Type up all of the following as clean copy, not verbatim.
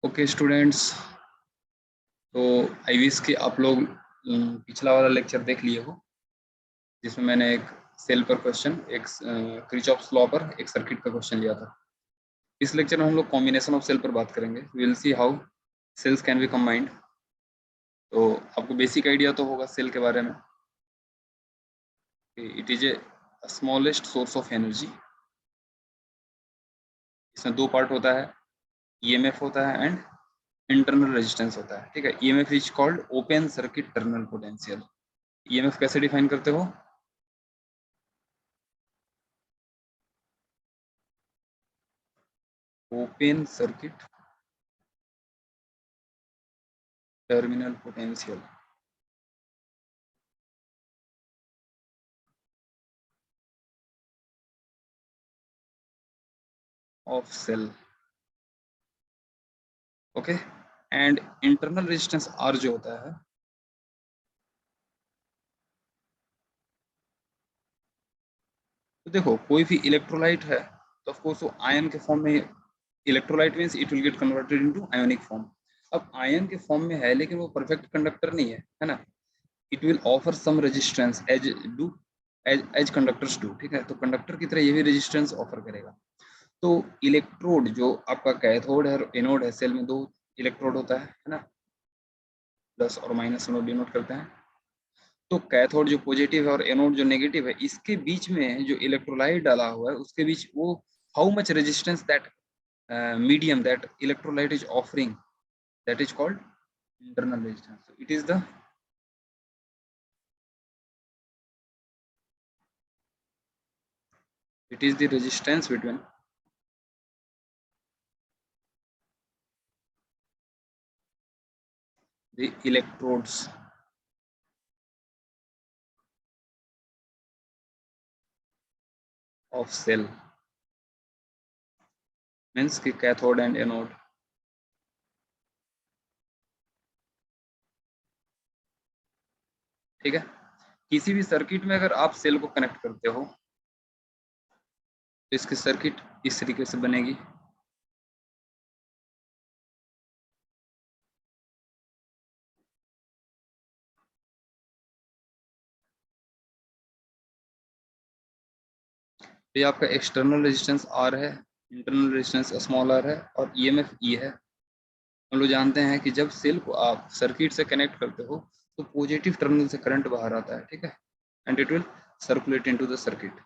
Okay students, तो I wish कि आप लोग पिछला वाला लेक्चर देख लिए हो जिसमें मैंने एक सेल पर क्वेश्चन, एक किरचॉफ्स लॉ पर एक सर्किट का क्वेश्चन लिया था। इस लेक्चर में हम लोग कॉम्बिनेशन ऑफ सेल पर बात करेंगे। We will see how cells can be combined. तो आपको बेसिक आइडिया तो होगा सेल के बारे में। It is a smallest source of energy. इसमें दो पार्ट होता है, ईएमएफ होता है एंड इंटरनल रेजिस्टेंस होता है। ठीक है, EMF is called open circuit terminal potential. EMF कैसे डिफाइन करते हो? Open circuit terminal potential of cell. Okay, and internal resistance R जो होता है, तो देखो कोई भी इलेक्ट्रोलाइट है तो ऑफ कोर्स वो आयन के फॉर्म में, electrolyte means it will get converted into ionic form. अब आयन के फॉर्म में है लेकिन वो परफेक्ट कंडक्टर नहीं है ना। It will offer some resistance as do as conductors do. ठीक है, तो कंडक्टर की तरह ये भी रेजिस्टेंस ऑफर करेगा। तो इलेक्ट्रोड जो आपका कैथोड है और एनोड है, सेल में दो इलेक्ट्रोड होता है ना, प्लस और माइनस हम लोग डिनोट करते हैं। तो कैथोड जो पॉजिटिव है और एनोड जो नेगेटिव है, इसके बीच में जो इलेक्ट्रोलाइट डाला हुआ है उसके बीच वो how much resistance that medium that electrolyte is offering, that is called internal resistance. So it is the resistance between the electrodes of cell, means कि cathode and anode। ठीक है, किसी भी सर्किट में अगर आप सेल को कनेक्ट करते हो तो इसकी सर्किट इस तरीके से बनेगी। ये आपका एक्सटर्नल रेजिस्टेंस आर है, इंटरनल रेजिस्टेंस स्मॉल आर है और ईएमएफ ई है। हम लोग जानते हैं कि जब सेल को आप सर्किट से कनेक्ट करते हो तो पॉजिटिव टर्मिनल से करंट बाहर आता है। ठीक है, and it will circulate into the circuit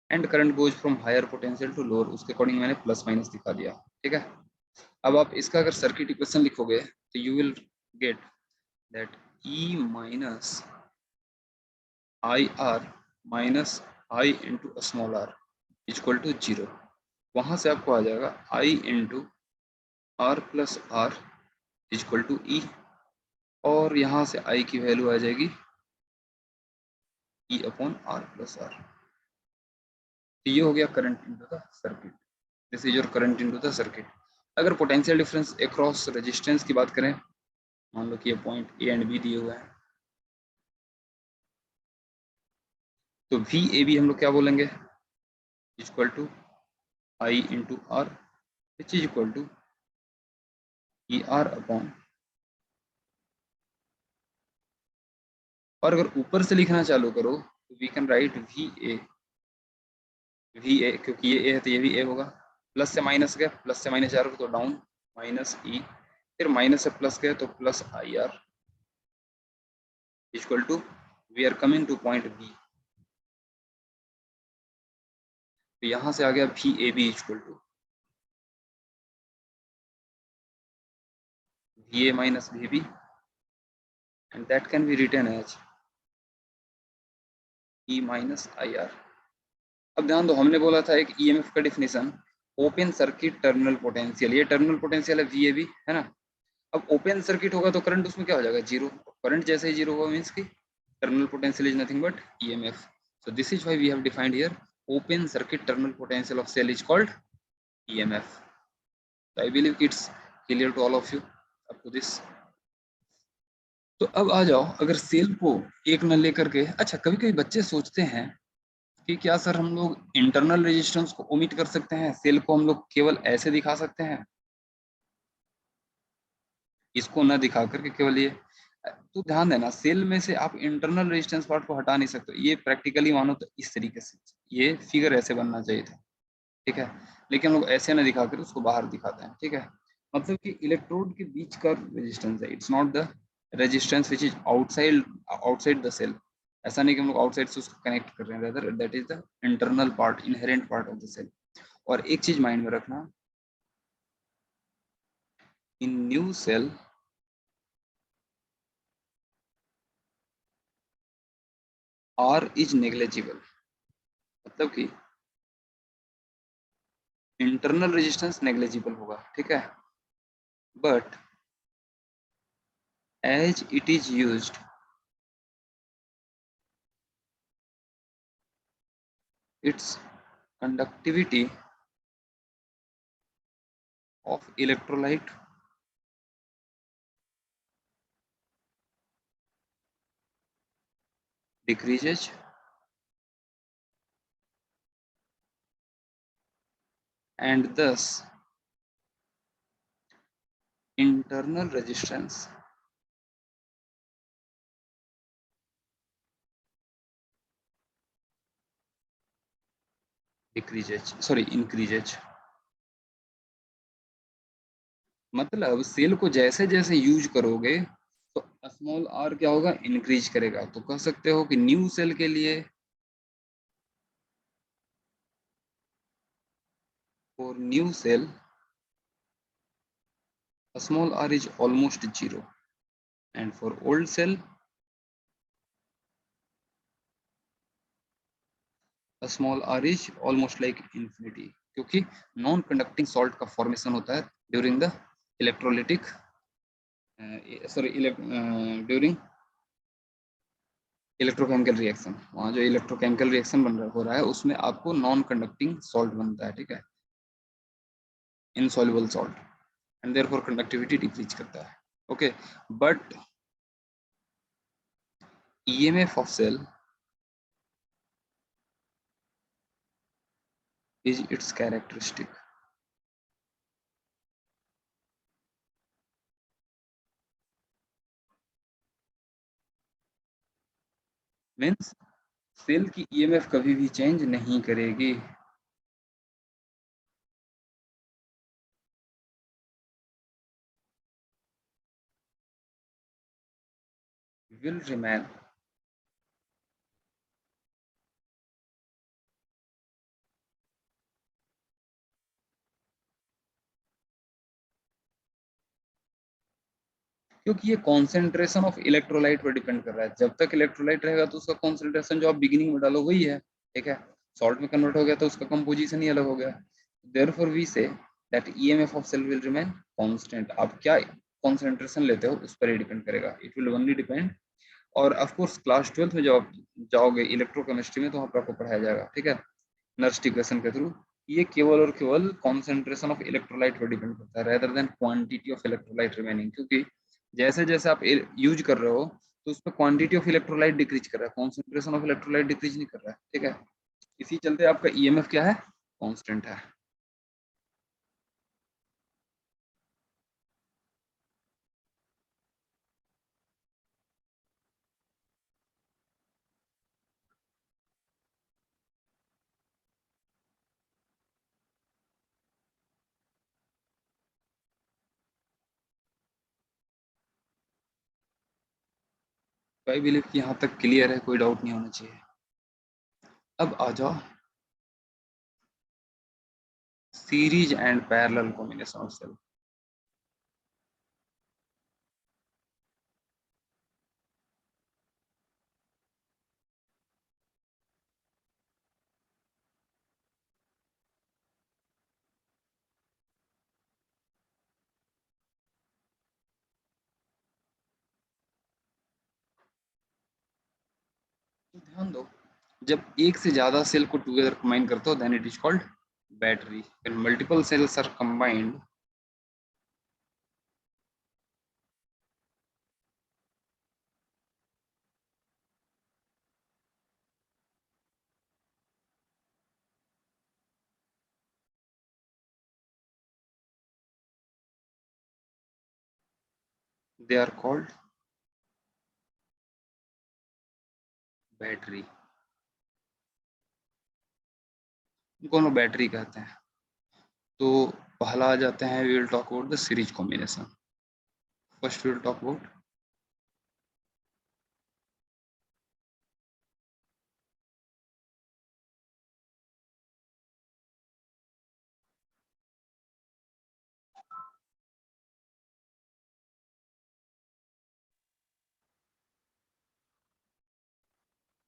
and current goes from higher potential to lower. उसके अकॉर्डिंग मैंने प्लस माइनस दिखा दिया। ठीक है, अब आप इसका अगर सर्किट इक्वेशन लिखोगे तो you will get that E minus I R minus I into small r equal to zero. वहां से आपको आ जाएगा I into R plus r equal to E, और यहाँ से आई की वैल्यू आ जाएगी E upon R plus r. तो ये हो गया current into the circuit. This is your current into the circuit. अगर पोटेंशियल डिफरेंस अक्रॉस रेजिस्टेंस की बात करें, मान लो कि ये पॉइंट ए एंड बी दिए हुए हैं, तो वी ए बी हम लोग क्या बोलेंगे, equal to I into R which is equal to E R upon, और अगर ऊपर से लिखना चालू करो तो we can write V A, क्योंकि ये ए है तो ये भी ए होगा। प्लस से माइनस गया, प्लस से माइनस आर तो डाउन माइनस ई, फिर माइनस से प्लस गया तो plus I R equal to, we are coming to point B, तो यहां से आ गया V A B equal to V A minus V B and that can be written as E minus I R. अब ध्यान दो, हमने बोला था एक ईएमएफ का definition open circuit terminal potential, ये टर्मिनल पोटेंशियल है वी ए बी, है ना। अब ओपन सर्किट होगा तो करंट उसमें क्या हो जाएगा, जीरो। करंट जैसे ही जीरो होगा मीन्स की terminal potential is nothing but EMF. So this is why we have defined here open circuit terminal potential of cell is called EMF. I believe it's clear to all of you up to this. तो अब आ जाओ, अगर cell को एक न लेकर के, अच्छा कभी कभी बच्चे सोचते हैं कि क्या सर हम लोग इंटरनल रेजिस्टेंस को ओमिट कर सकते हैं, सेल को हम लोग केवल ऐसे दिखा सकते हैं। इसको ना दिखा करके केवल ये, तो ध्यान देना सेल में से आप इंटरनल रेजिस्टेंस पार्ट को हटा नहीं सकते। ये प्रैक्टिकली मानो तो इस तरीके से ये फिगर ऐसे बनना चाहिए था, ठीक है, लेकिन हम लोग ऐसे ना दिखा कर उसको बाहर दिखाते हैं, ठीक है। मतलब कि इलेक्ट्रोड के बीच का रेजिस्टेंस है, it's not the resistance which is outside outside the cell. ऐसा नहीं कि हम लोग आउटसाइड से उसको कनेक्ट कर रहे हैं, rather that is the internal part, inherent part of the cell. और एक चीज माइंड में रखना, in new cell r is negligible, मतलब कि इंटरनल रेजिस्टेंस नेग्लेजिबल होगा, ठीक है, but as it is used its conductivity of electrolyte decreases and thus internal resistance increases। मतलब सेल को जैसे जैसे यूज करोगे तो स्मॉल आर क्या होगा, इंक्रीज करेगा। तो कह सकते हो कि न्यू सेल के लिए for new cell small r is almost zero and for old cell small r is almost like infinity, क्योंकि नॉन कंडक्टिंग सॉल्ट का फॉर्मेशन होता है during the electrolytic during electrochemical reaction. वहाँ जो इलेक्ट्रोकेमिकल रिएक्शन हो रहा है उसमें आपको नॉन कंडक्टिंग सॉल्ट बनता है, ठीक है, insoluble salt, and therefore conductivity decrease करता है, okay. But EMF of cell is its characteristic, means cell की ईएमएफ कभी भी चेंज नहीं करेगी, विल रिमेन क्योंकि ये कॉन्सेंट्रेशन ऑफ इलेक्ट्रोलाइट पर डिपेंड कर रहा है। जब तक इलेक्ट्रोलाइट रहेगा तो उसका कॉन्सेंट्रेशन जो आप बिगिनिंग में डालो वही है, ठीक है। सॉल्ट में कन्वर्ट हो गया तो उसका कंपोजिशन ही अलग हो गया। Therefore we say that EMF of cell will remain constant. आप क्या कॉन्सेंट्रेशन लेते हो उस पर ही डिपेंड करेगा, इट विल ओनली डिपेंड। और ऑफ कोर्स क्लास 12th में जब आप जाओगे इलेक्ट्रोकेमिस्ट्री में तो वहाँ पर आपको पढ़ाया जाएगा, ठीक है, नर्स्ट इक्वेशन के थ्रू। ये केवल और केवल कॉन्सेंट्रेशन ऑफ इलेक्ट्रोलाइट पर डिपेंड करता है rather than quantity of electrolyte remaining, क्योंकि जैसे जैसे आप यूज कर रहे हो तो उसमें क्वांटिटी ऑफ इलेक्ट्रोलाइट डिक्रीज कर रहा है, कॉन्सेंट्रेशन ऑफ इलेक्ट्रोलाइट डिक्रीज नहीं कर रहा है, ठीक है। इसी चलते आपका ईएमएफ क्या है, कांस्टेंट है। तो आई बिलीव कि यहाँ तक क्लियर है, कोई डाउट नहीं होना चाहिए। अब आ जाओ series and parallel combination of cell. तो ध्यान दो, जब एक से ज्यादा सेल को टुगेदर कंबाइन करते हो then it is called battery. When multiple cells are combined, they are called battery, उनको हम लोग बैटरी कहते हैं। तो पहला आ जाते हैं, we will talk about the series combination. First we will talk about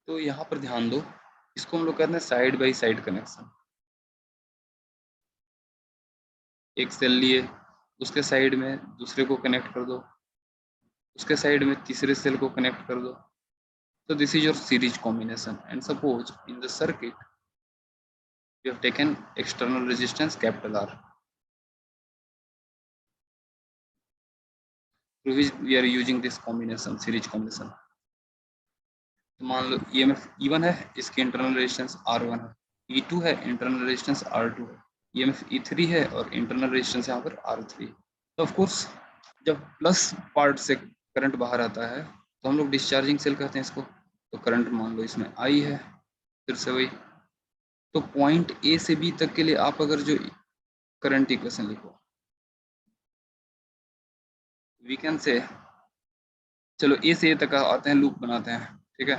तो यहाँ पर ध्यान दो, इसको हम लोग कहते हैं साइड बाई साइड कनेक्शन। एक सेल लिए, उसके साइड में दूसरे को कनेक्ट कर दो, उसके साइड में तीसरे सेल को कनेक्ट कर दो। So this is your series combination, and suppose in the circuit you have taken external resistance capital R, through which we are using this combination, series combination। तो मान लो EMF E1 है, इसकी internal resistance R1 है, E2 है, internal resistance R2 है, EMF E3 है और internal resistance यहाँ पर R3 है। तो ऑफ कोर्स जब प्लस पार्ट से करंट बाहर आता है तो हम लोग डिस्चार्जिंग सेल कहते हैं इसको। तो करंट मान लो इसमें I है, फिर से वही। तो पॉइंट ए से बी तक के लिए आप अगर जो करंट इक्वेशन लिखो, वी कैन से, चलो ए से ए तक आते हैं, लूप बनाते हैं, ठीक है।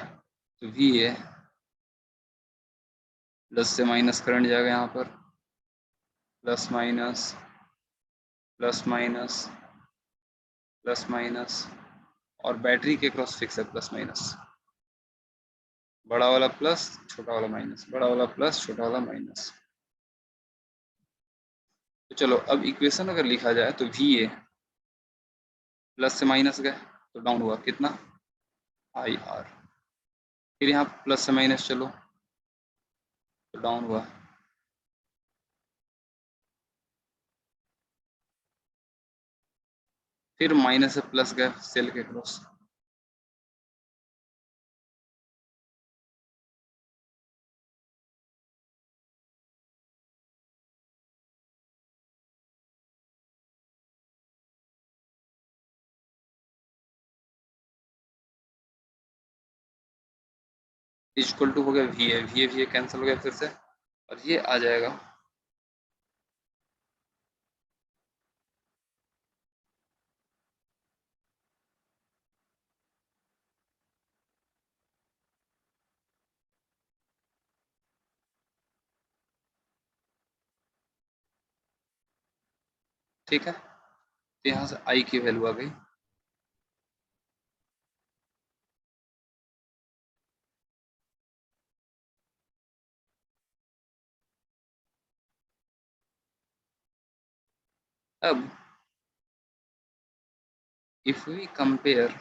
तो वी ए प्लस से माइनस करंट जाएगा यहाँ पर, plus minus plus minus plus minus, और बैटरी के क्रॉस फिक्स है प्लस माइनस, बड़ा वाला प्लस छोटा वाला माइनस, बड़ा वाला प्लस छोटा वाला माइनस। तो चलो अब इक्वेशन अगर लिखा जाए तो वी ए प्लस से माइनस गए तो डाउन हुआ कितना, आई आर। फिर यहाँ प्लस से माइनस चलो तो डाउन हुआ, फिर माइनस से प्लस गए सेल के क्रॉस, इक्वल टू हो गया V A, V A cancel हो गया फिर से, और ये आ जाएगा ठीक है। तो यहाँ से आई की वैल्यू आ गई। अब if we compare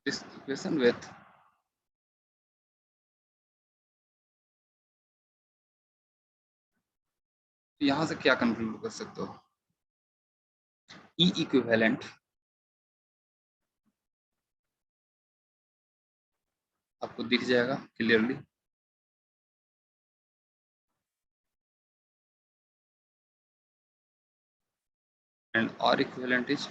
this equation with यहाँ से क्या कंक्लूड कर सकते हो, ई इक्विवेलेंट आपको दिख जाएगा clearly, and R equivalent is,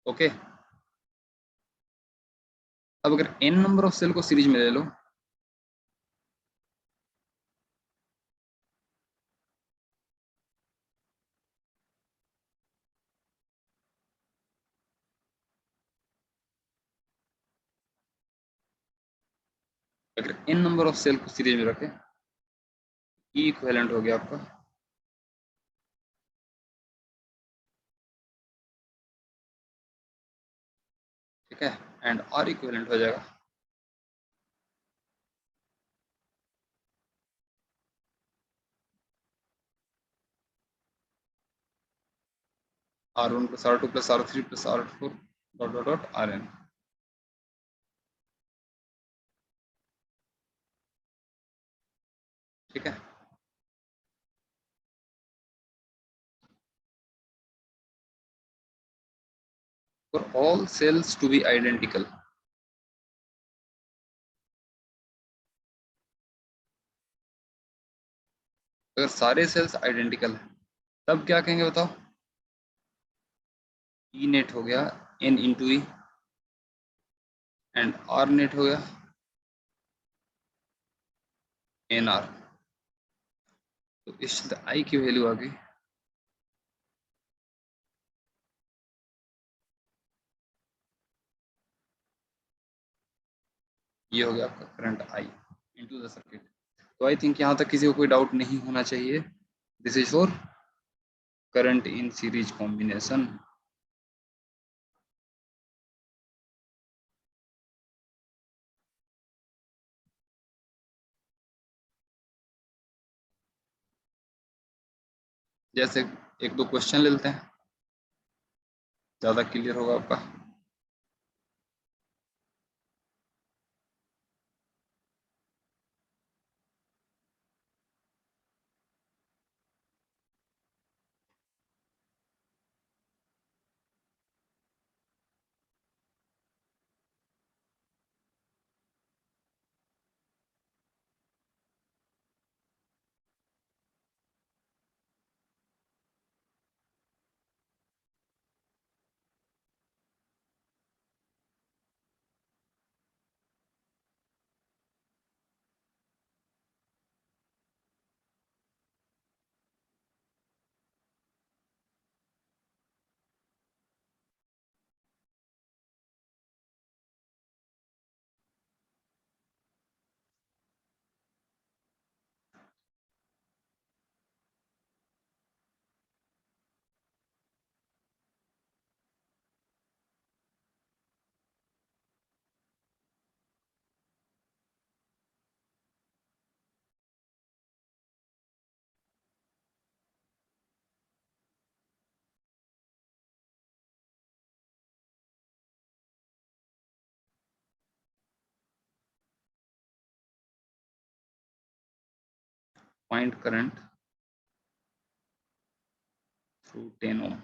okay. अब अगर n नंबर ऑफ सेल को सीरीज में ले लो, अगर n नंबर ऑफ सेल को सीरीज में रखे, ई इक्विवेलेंट हो गया आपका, ठीक है, एंड आर इक्विवेलेंट हो जाएगा R1 plus R2 plus R3 plus R4 dot dot dot Rn, ठीक है। for all cells to be identical. अगर सारे सेल्स आइडेंटिकल हैं तब क्या कहेंगे बताओ? ई नेट हो गया n into E and R net हो गया एन आर। तो इस आई की वैल्यू आ गई ये हो गया आपका current I into the circuit. तो आई थिंक यहाँ तक किसी को कोई डाउट नहीं होना चाहिए। This is for current in series combination. जैसे एक दो क्वेश्चन ले लेते हैं, ज्यादा क्लियर होगा आपका। फाइंड करंट थ्रू 10 ओम।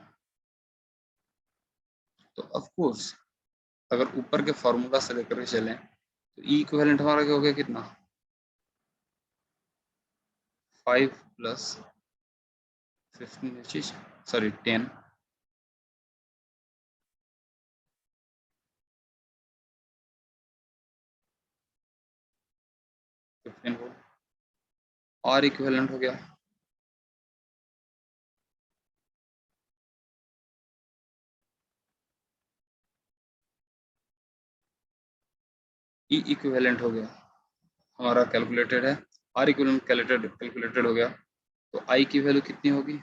तो ऑफ कोर्स अगर ऊपर के फॉर्मूला से लेकर के चलें तो ई इक्विवेलेंट हमारा क्या हो गया कितना 5 plus 15 sorry 10 15 volt. R equivalent हो गया ई इक्विवेलेंट हो गया हमारा कैलकुलेटेड है। आर इक्विवेलेंट कैलकुलेटेड हो गया। तो आई की वैल्यू कितनी होगी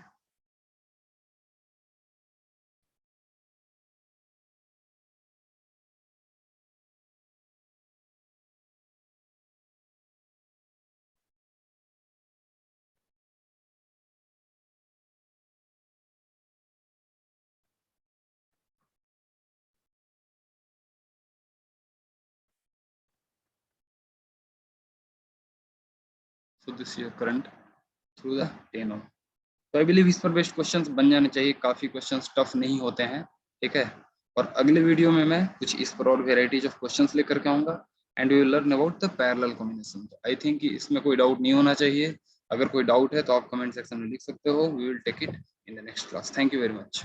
so this your current through the 10 ओम। तो आई बिलीव इस पर बेस्ड क्वेश्चंस बन जाने चाहिए, काफी क्वेश्चंस टफ नहीं होते हैं, ठीक है। और अगले वीडियो में मैं कुछ इस पर और वेराइटीज ऑफ क्वेश्चंस लेकर के आऊंगा and we will learn about the parallel combination. I think इसमें कोई डाउट नहीं होना चाहिए। अगर कोई डाउट है तो आप कमेंट सेक्शन में लिख सकते हो। We will take it in the next class. Thank you very much.